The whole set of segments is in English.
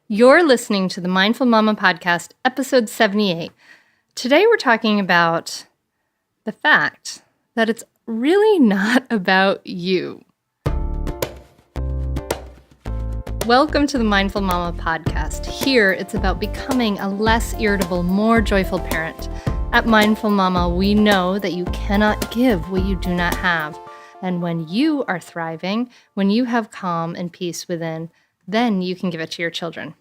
You're listening to the Mindful Mama Podcast, episode 78. Today we're talking about the fact that it's really not about you. Welcome to the Mindful Mama Podcast. Here, it's about becoming a less irritable, more joyful parent. At Mindful Mama, we know that you cannot give what you do not have. And when you are thriving, when you have calm and peace within, then you can give it to your children.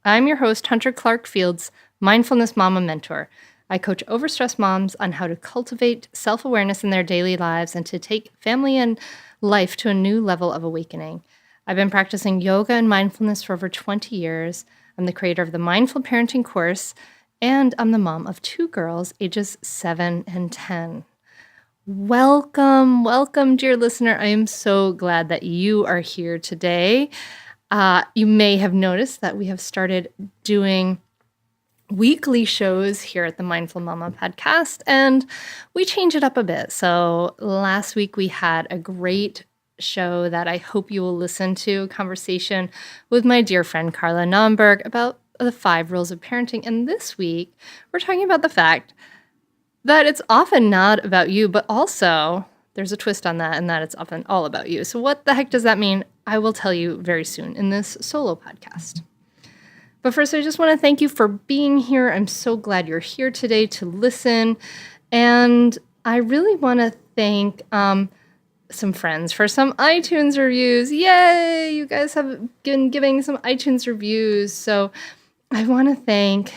I'm your host, Hunter Clarke-Fields, Mindfulness Mama Mentor. I coach overstressed moms on how to cultivate self-awareness in their daily lives and to take family and life to a new level of awakening. I've been practicing yoga and mindfulness for over 20 years. I'm the creator of the Mindful Parenting course, and I'm the mom of 2 girls, ages 7 and 10. Welcome, dear listener. I am so glad that you are here today. You may have noticed that we have started doing weekly shows here at the Mindful Mama podcast, and we change it up a bit. So last week we had a great show that I hope you will listen to, a conversation with my dear friend Carla Naumberg about the 5 rules of parenting. And this week we're talking about the fact that it's often not about you, but also there's a twist on that, and that it's often all about you. So what the heck does that mean? I will tell you very soon in this solo podcast. But first, I just want to thank you for being here. I'm so glad you're here today to listen. And I really want to thank some friends for some iTunes reviews. Yay! You guys have been giving some iTunes reviews. So I want to thank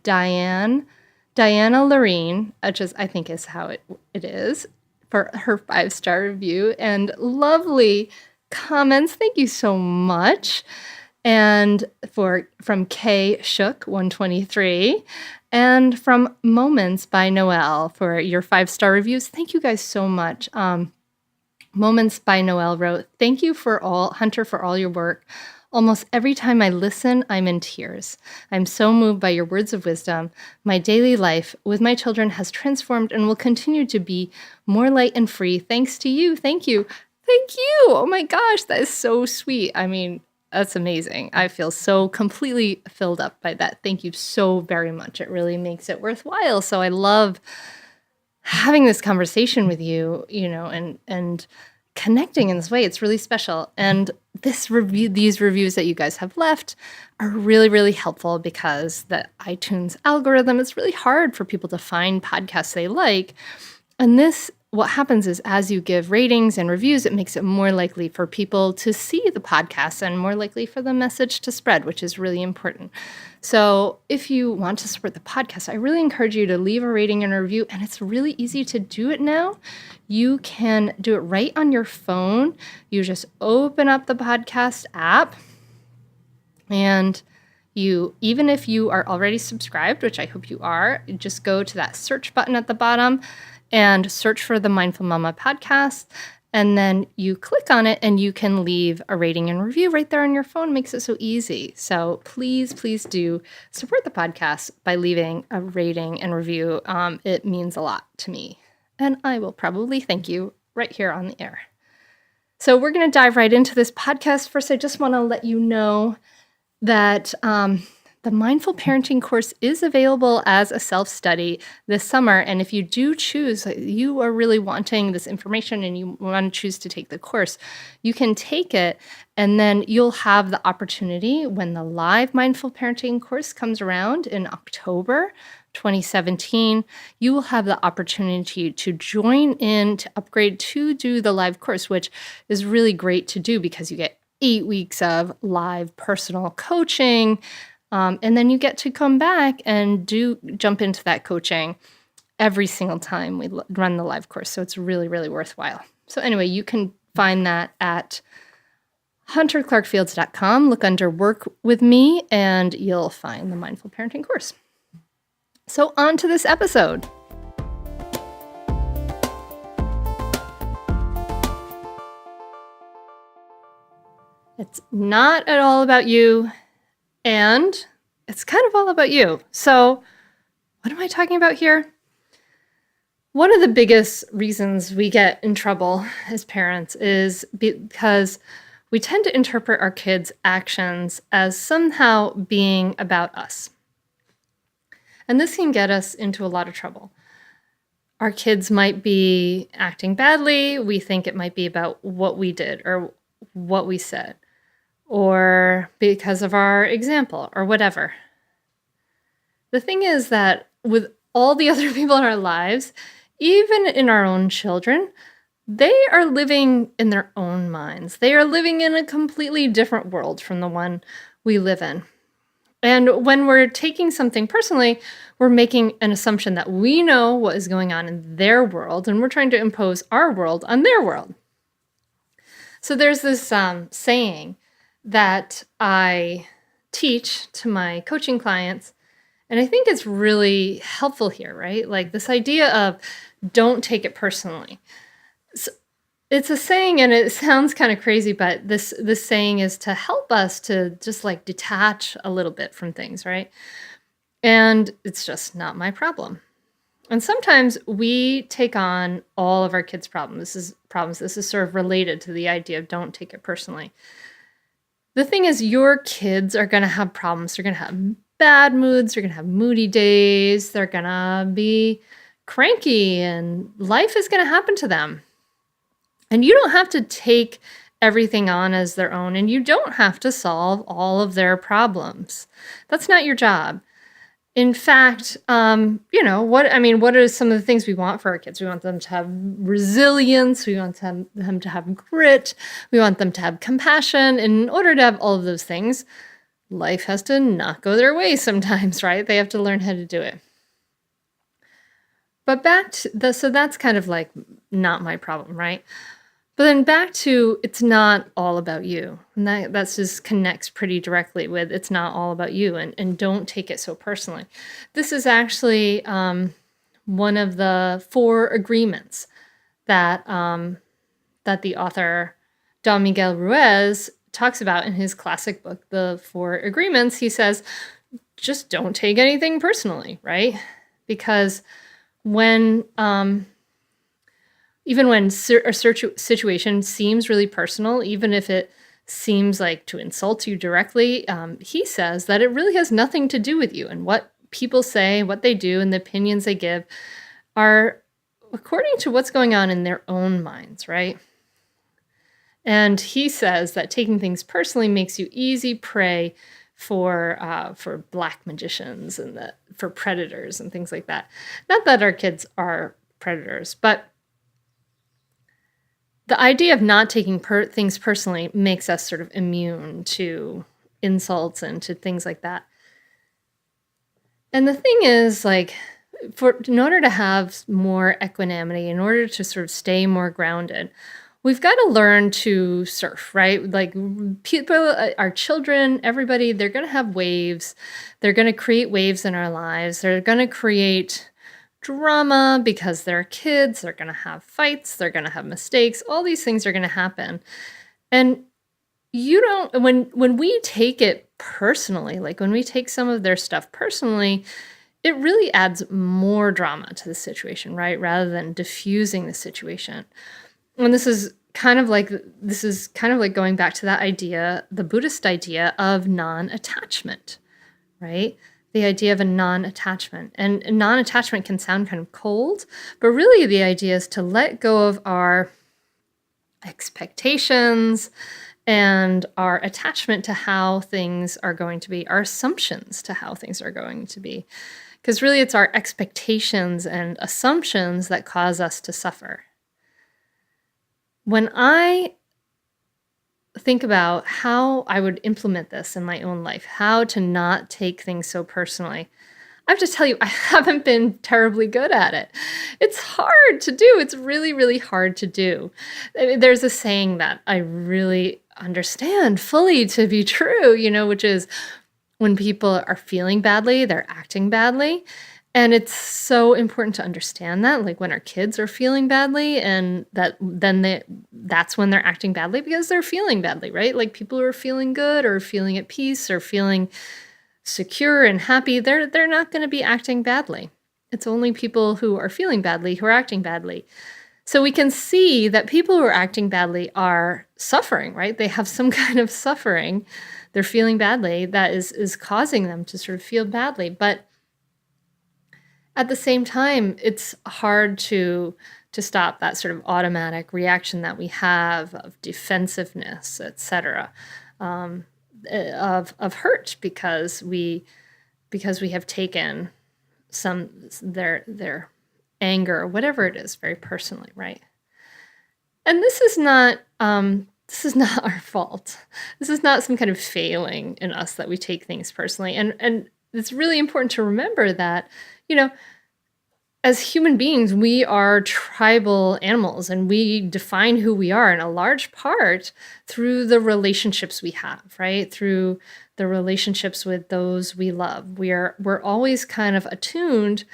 Diana Lorene, which I think is how it is, for her 5-star review and lovely comments. Thank you so much. And from K Shook 123 and from Moments by Noelle for your 5-star reviews. Thank you guys so much. Moments by Noelle wrote, "Thank you Hunter, for all your work. Almost every time I listen, I'm in tears. I'm so moved by your words of wisdom. My daily life with my children has transformed and will continue to be more light and free thanks to you." Thank you. Thank you. Oh my gosh, that is so sweet. I mean, that's amazing. I feel so completely filled up by that. Thank you so very much. It really makes it worthwhile. So I love having this conversation with you, and connecting in this way. It's really special. And these reviews that you guys have left are really, really helpful because the iTunes algorithm, it's really hard for people to find podcasts they like. And what happens is as you give ratings and reviews, it makes it more likely for people to see the podcast and more likely for the message to spread, which is really important. So if you want to support the podcast, I really encourage you to leave a rating and a review. And it's really easy to do it now. You can do it right on your phone. You just open up the podcast app, and even if you are already subscribed, which I hope you are, just go to that search button at the bottom and search for the Mindful Mama podcast. And then you click on it and you can leave a rating and review right there on your phone. It makes it so easy. So please do support the podcast by leaving a rating and review. It means a lot to me. And I will probably thank you right here on the air. So we're going to dive right into this podcast. First, I just want to let you know that the Mindful Parenting course is available as a self-study this summer. And if you do choose, you are really wanting this information and you want to choose to take the course, you can take it, and then you'll have the opportunity when the live Mindful Parenting course comes around in October 2017, you will have the opportunity to join in, to upgrade to do the live course, which is really great to do because you get 8 weeks of live personal coaching. And then you get to come back and jump into that coaching every single time we run the live course. So it's really, really worthwhile. So anyway, you can find that at hunterclarkefields.com. Look under Work With Me, and you'll find the Mindful Parenting course. So on to this episode. It's not at all about you. And it's kind of all about you. So what am I talking about here? One of the biggest reasons we get in trouble as parents is because we tend to interpret our kids' actions as somehow being about us. And this can get us into a lot of trouble. Our kids might be acting badly. We think it might be about what we did or what we said, or because of our example or whatever. The thing is that with all the other people in our lives, even in our own children, they are living in their own minds. They are living in a completely different world from the one we live in. And when we're taking something personally, we're making an assumption that we know what is going on in their world, and we're trying to impose our world on their world. So there's this saying that I teach to my coaching clients, and I think it's really helpful here, right? Like this idea of don't take it personally. So it's a saying, and it sounds kind of crazy, but this saying is to help us to just like detach a little bit from things, right? And it's just not my problem. And sometimes we take on all of our kids' problems. This is sort of related to the idea of don't take it personally. The thing is, your kids are going to have problems. They're going to have bad moods. They're going to have moody days. They're going to be cranky, and life is going to happen to them. And you don't have to take everything on as their own, and you don't have to solve all of their problems. That's not your job. In fact, what are some of the things we want for our kids? We want them to have resilience. We want them to have grit. We want them to have compassion. And in order to have all of those things, life has to not go their way sometimes, right? They have to learn how to do it. But so that's kind of like not my problem, right? But then back to it's not all about you. And that just connects pretty directly with it's not all about you, and don't take it so personally. This is actually one of the 4 agreements that the author Don Miguel Ruiz talks about in his classic book, The 4 Agreements. He says, just don't take anything personally, right? Because even when a situation seems really personal, even if it seems like to insult you directly, he says that it really has nothing to do with you. And what people say, what they do, and the opinions they give are according to what's going on in their own minds, right? And he says that taking things personally makes you easy prey for black magicians and for predators and things like that. Not that our kids are predators, but the idea of not taking things personally makes us sort of immune to insults and to things like that. And the thing is, like, in order to have more equanimity, in order to sort of stay more grounded, we've got to learn to surf, right? Like people, our children, everybody, they're going to have waves. They're going to create waves in our lives. They're going to create drama because they're kids. They're going to have fights. They're going to have mistakes. All these things are going to happen. And when we take it personally, like when we take some of their stuff personally, it really adds more drama to the situation, right? Rather than diffusing the situation. And this is kind of like going back to that idea, the Buddhist idea of non-attachment, right? The idea of a non-attachment. And non-attachment can sound kind of cold, but really the idea is to let go of our expectations and our attachment to how things are going to be, our assumptions to how things are going to be. Because really it's our expectations and assumptions that cause us to suffer. When I think about how I would implement this in my own life, how to not take things so personally, I have to tell you, I haven't been terribly good at it. It's hard to do. It's really, really hard to do. There's a saying that I really understand fully to be true, which is when people are feeling badly, they're acting badly. And it's so important to understand that, like when our kids are feeling badly and that's when they're acting badly because they're feeling badly, right? Like people who are feeling good or feeling at peace or feeling secure and happy, they're not going to be acting badly. It's only people who are feeling badly who are acting badly. So we can see that people who are acting badly are suffering, right? They have some kind of suffering. They're feeling badly that is causing them to sort of feel badly. But at the same time, it's hard to stop that sort of automatic reaction that we have of defensiveness, etc., um, of hurt because we have taken some their anger, whatever it is, very personally, right? And this is not our fault. This is not some kind of failing in us that we take things personally. And it's really important to remember that, you know, as human beings, we are tribal animals and we define who we are in a large part through the relationships we have, right? Through the relationships with those we love. We're always kind of attuned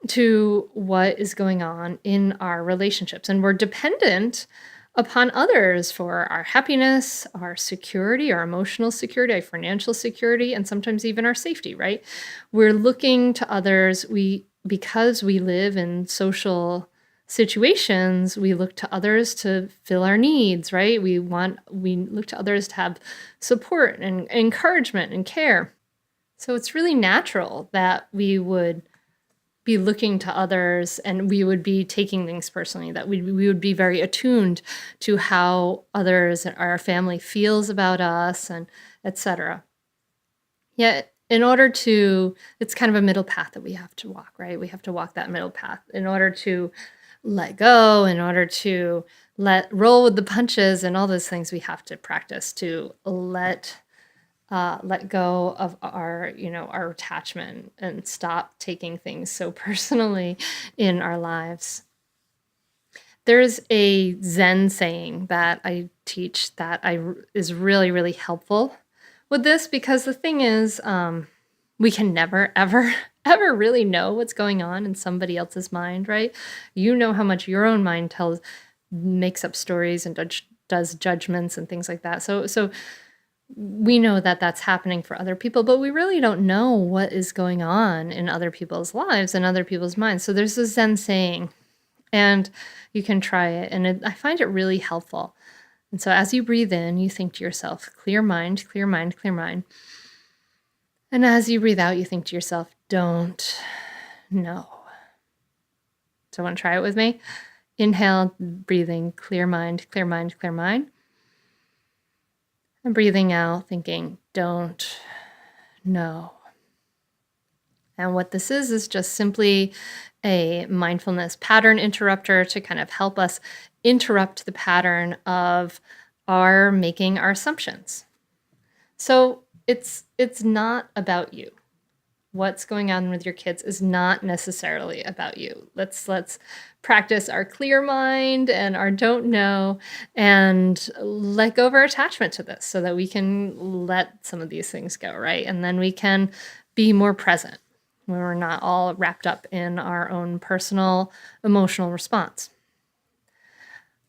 to what is going on in our relationships, and we're dependent upon others for our happiness, our security, our emotional security, our financial security, and sometimes even our safety, right? We're looking to others. Because we live in social situations, we look to others to fill our needs, right? We look to others to have support and encouragement and care. So it's really natural that we would be looking to others and we would be taking things personally, that we would be very attuned to how others, our family feels about us, and etc. Yet, it's kind of a middle path that we have to walk, right? We have to walk that middle path in order to let go, in order to roll with the punches, and all those things we have to practice to let go of our attachment and stop taking things so personally in our lives. There's a Zen saying that I teach that is really, really helpful with this, because the thing is, we can never, ever, ever really know what's going on in somebody else's mind, right? You know how much your own mind makes up stories and does judgments and things like that. So we know that that's happening for other people, but we really don't know what is going on in other people's lives and other people's minds. So there's a Zen saying, and you can try it. And I find it really helpful. And so as you breathe in, you think to yourself, clear mind, clear mind, clear mind. And as you breathe out, you think to yourself, don't know. So want to try it with me? Inhale, breathing, clear mind, clear mind, clear mind. And breathing out, thinking, don't know. And what this is just simply a mindfulness pattern interrupter to kind of help us interrupt the pattern of our making our assumptions. So it's not about you. What's going on with your kids is not necessarily about you. Let's practice our clear mind and our don't know, and let go of our attachment to this so that we can let some of these things go, right? And then we can be more present when we're not all wrapped up in our own personal emotional response.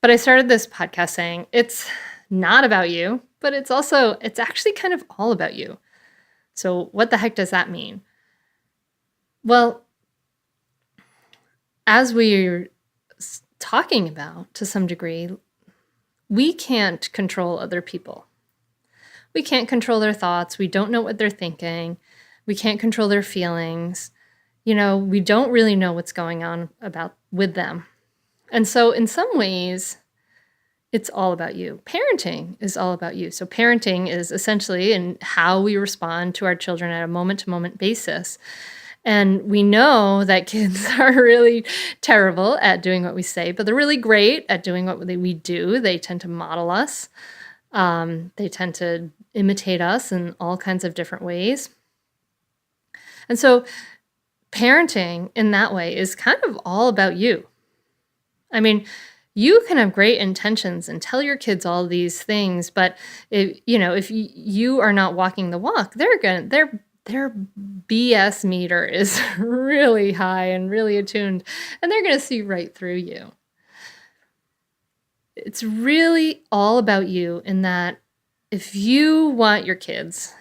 But I started this podcast saying it's not about you, but it's actually kind of all about you. So what the heck does that mean? Well, as we're talking about to some degree, we can't control other people. We can't control their thoughts. We don't know what they're thinking. We can't control their feelings. We don't really know what's going on with them. And so in some ways, it's all about you. Parenting is all about you. So parenting is essentially in how we respond to our children at a moment-to-moment basis. And we know that kids are really terrible at doing what we say, but they're really great at doing what we do. They tend to model us. They tend to imitate us in all kinds of different ways. And so parenting in that way is kind of all about you. I mean, you can have great intentions and tell your kids all these things, but if you are not walking the walk, their BS meter is really high and really attuned, and they're going to see right through you. It's really all about you in that if you want your kids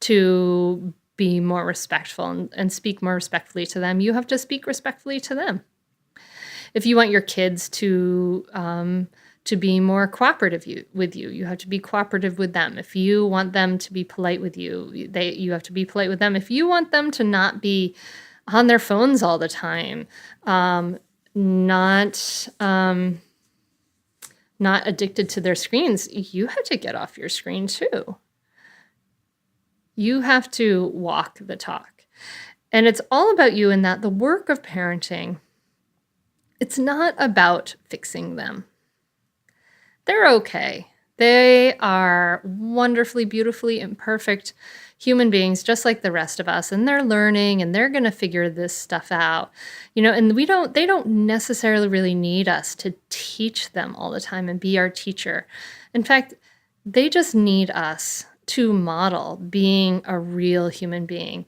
to be more respectful and speak more respectfully to them, you have to speak respectfully to them. If you want your kids to be more cooperative with you, you have to be cooperative with them. If you want them to be polite with you, you have to be polite with them. If you want them to not be on their phones all the time, not addicted to their screens, you have to get off your screen too. You have to walk the talk. And it's all about you in that the work of parenting, it's not about fixing them. They're okay. They are wonderfully, beautifully imperfect human beings, just like the rest of us, and they're learning and they're going to figure this stuff out. And they don't necessarily really need us to teach them all the time and be our teacher. In fact, they just need us to model being a real human being.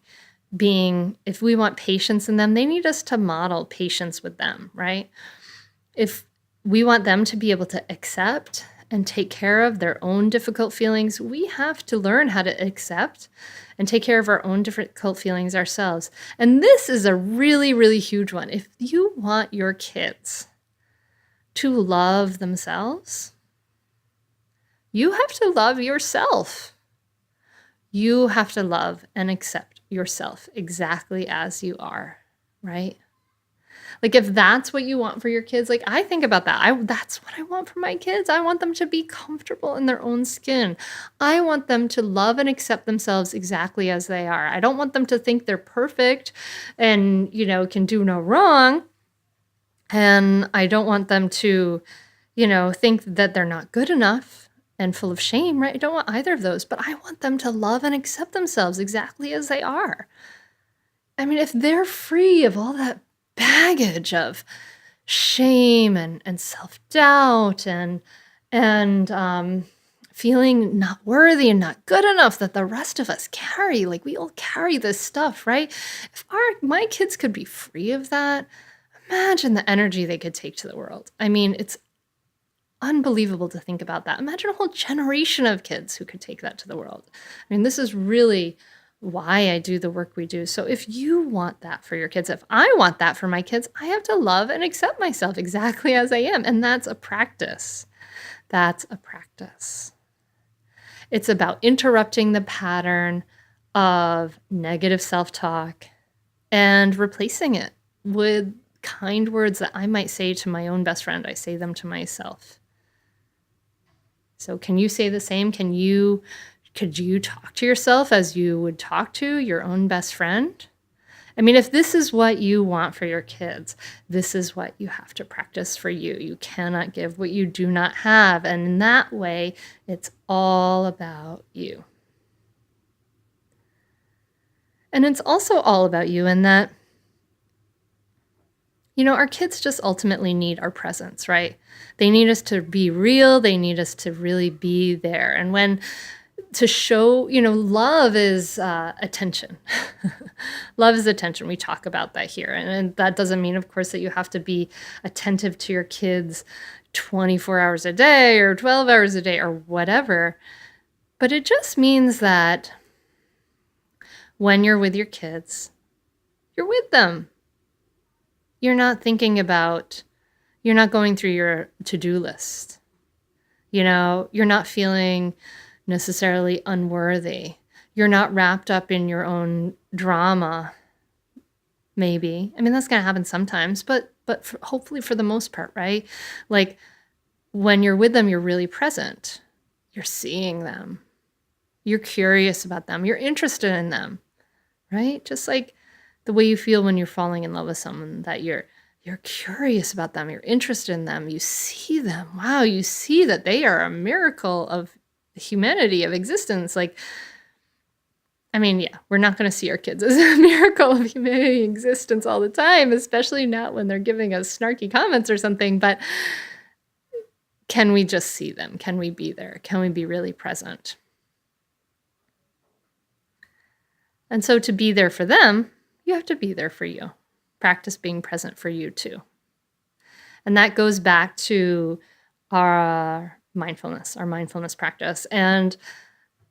If we want patience in them, they need us to model patience with them, right? If we want them to be able to accept and take care of their own difficult feelings, we have to learn how to accept and take care of our own difficult feelings ourselves. And this is a really, really huge one. If you want your kids to love themselves, you have to love yourself. You have to love and accept yourself exactly as you are, right? Like if that's what you want for your kids, like I think about that. That's what I want for my kids. I want them to be comfortable in their own skin. I want them to love and accept themselves exactly as they are. I don't want them to think they're perfect and, can do no wrong. And I don't want them to, think that they're not good enough and full of shame, right? I don't want either of those, but I want them to love and accept themselves exactly as they are. I mean, if they're free of all that baggage of shame and self-doubt and feeling not worthy and not good enough that the rest of us carry, like we all carry this stuff, right? If my kids could be free of that, imagine the energy they could take to the world. I mean, it's unbelievable to think about that. Imagine a whole generation of kids who could take that to the world. I mean, this is really why I do the work we do. So if you want that for your kids, if I want that for my kids, I have to love and accept myself exactly as I am. And that's a practice. That's a practice. It's about interrupting the pattern of negative self-talk and replacing it with kind words that I might say to my own best friend. I say them to myself. So can you say the same? Could you talk to yourself as you would talk to your own best friend? I mean, if this is what you want for your kids, this is what you have to practice for you. You cannot give what you do not have. And in that way, it's all about you. And it's also all about you in that, our kids just ultimately need our presence, right? They need us to be real. They need us to really be there. And to show, love is attention. Love is attention. We talk about that here. And that doesn't mean, of course, that you have to be attentive to your kids 24 hours a day or 12 hours a day or whatever. But it just means that when you're with your kids, you're with them. You're not you're not going through your to-do list. You're not feeling necessarily unworthy. You're not wrapped up in your own drama, maybe. I mean, that's going to happen sometimes, but hopefully for the most part, right? Like when you're with them, you're really present. You're seeing them. You're curious about them. You're interested in them, right? Just like the way you feel when you're falling in love with someone, that you're curious about them. You're interested in them. You see them. Wow, you see that they are a miracle of humanity, of existence. Like, I mean, yeah, we're not going to see our kids as a miracle of humanity existence all the time, especially not when they're giving us snarky comments or something. But can we just see them? Can we be there? Can we be really present? And so to be there for them, you have to be there for you. Practice being present for you too. And that goes back to our mindfulness practice. And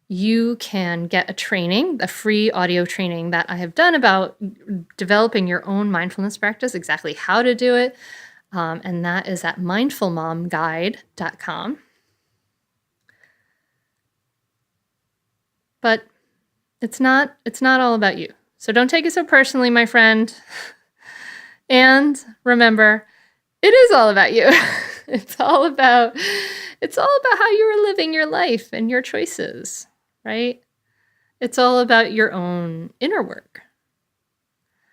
you can get a free audio training that I have done about developing your own mindfulness practice, exactly how to do it. And that is at mindfulmomguide.com. But it's not all about you. So don't take it so personally, my friend. And remember, it is all about you. It's all about how you are living your life and your choices, right? It's all about your own inner work.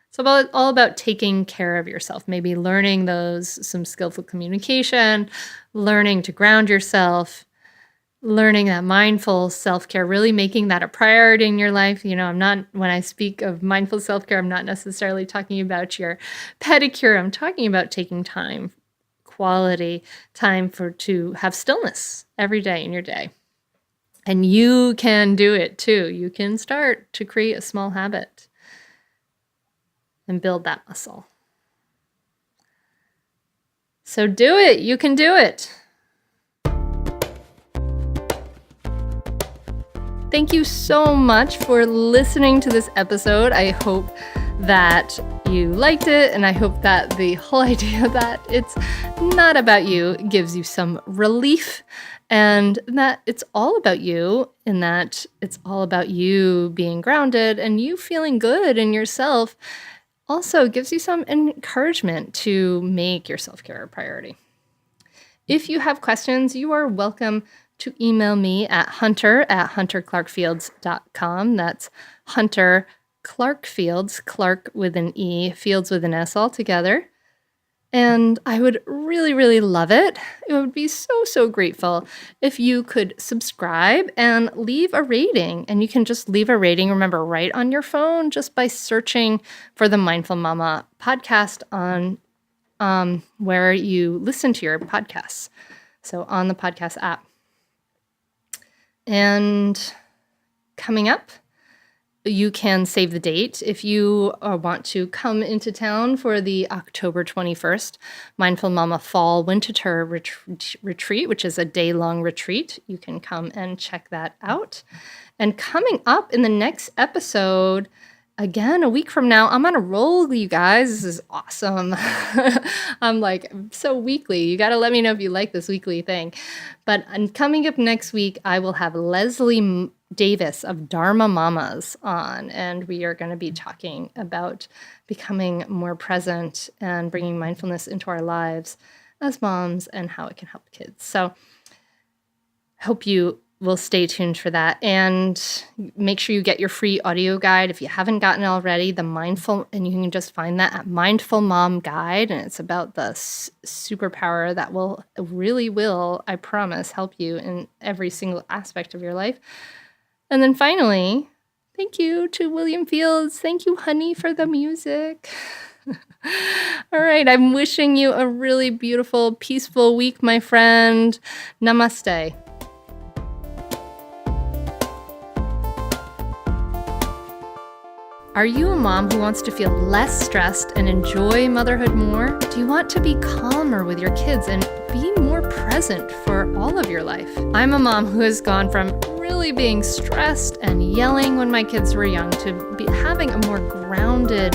It's all about taking care of yourself, maybe learning some skillful communication, learning to ground yourself, learning that mindful self-care, really making that a priority in your life. When I speak of mindful self-care, I'm not necessarily talking about your pedicure. I'm talking about taking time, quality time to have stillness every day in your day. And you can do it too. You can start to create a small habit and build that muscle. So do it. You can do it. Thank you so much for listening to this episode. I hope that you liked it, and I hope that the whole idea that it's not about you gives you some relief, and that it's all about you, and that it's all about you being grounded and you feeling good in yourself. Also gives you some encouragement to make your self-care a priority. If you have questions, you are welcome to email me at hunter@hunterclarkefields.com. That's Hunter Clarke-Fields, Clark with an E, Fields with an S all together. And I would really, really love it. It would be so, so grateful if you could subscribe and leave a rating. And you can just leave a rating, remember, right on your phone, just by searching for the Mindful Mama podcast on where you listen to your podcasts. So on the podcast app. And coming up, you can save the date if you want to come into town for the October 21st Mindful Mama Fall Winter Retreat, which is a day-long retreat. You can come and check that out. And coming up in the next episode, again, a week from now, I'm on a roll, you guys. This is awesome. I'm so weekly. You got to let me know if you like this weekly thing. But coming up next week, I will have Leslie Davis of Dharma Mamas on, and we are going to be talking about becoming more present and bringing mindfulness into our lives as moms and how it can help kids. So hope you will stay tuned for that, and make sure you get your free audio guide if you haven't gotten it already. And you can just find that at Mindful Mom Guide, and it's about the superpower that will, I promise, help you in every single aspect of your life. And then finally, thank you to William Fields. Thank you, honey, for the music. All right, I'm wishing you a really beautiful, peaceful week, my friend. Namaste. Are you a mom who wants to feel less stressed and enjoy motherhood more? Do you want to be calmer with your kids and be more present for all of your life? I'm a mom who has gone from really being stressed and yelling when my kids were young to having a more grounded,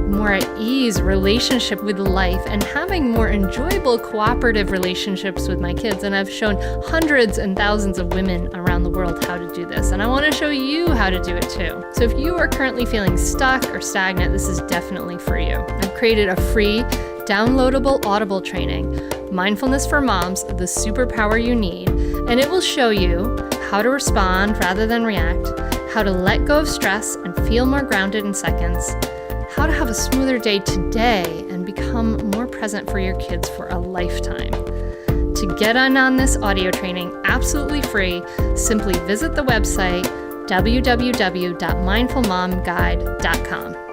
more at ease relationship with life and having more enjoyable cooperative relationships with my kids. And I've shown hundreds and thousands of women around the world how to do this. And I want to show you how to do it too. So if you are currently feeling stuck or stagnant, this is definitely for you. I've created a free downloadable Audible training, Mindfulness for Moms, the superpower you need. And it will show you how to respond rather than react, how to let go of stress and feel more grounded in seconds, how to have a smoother day today and become more present for your kids for a lifetime. To get on this audio training absolutely free, simply visit the website www.mindfulmomguide.com.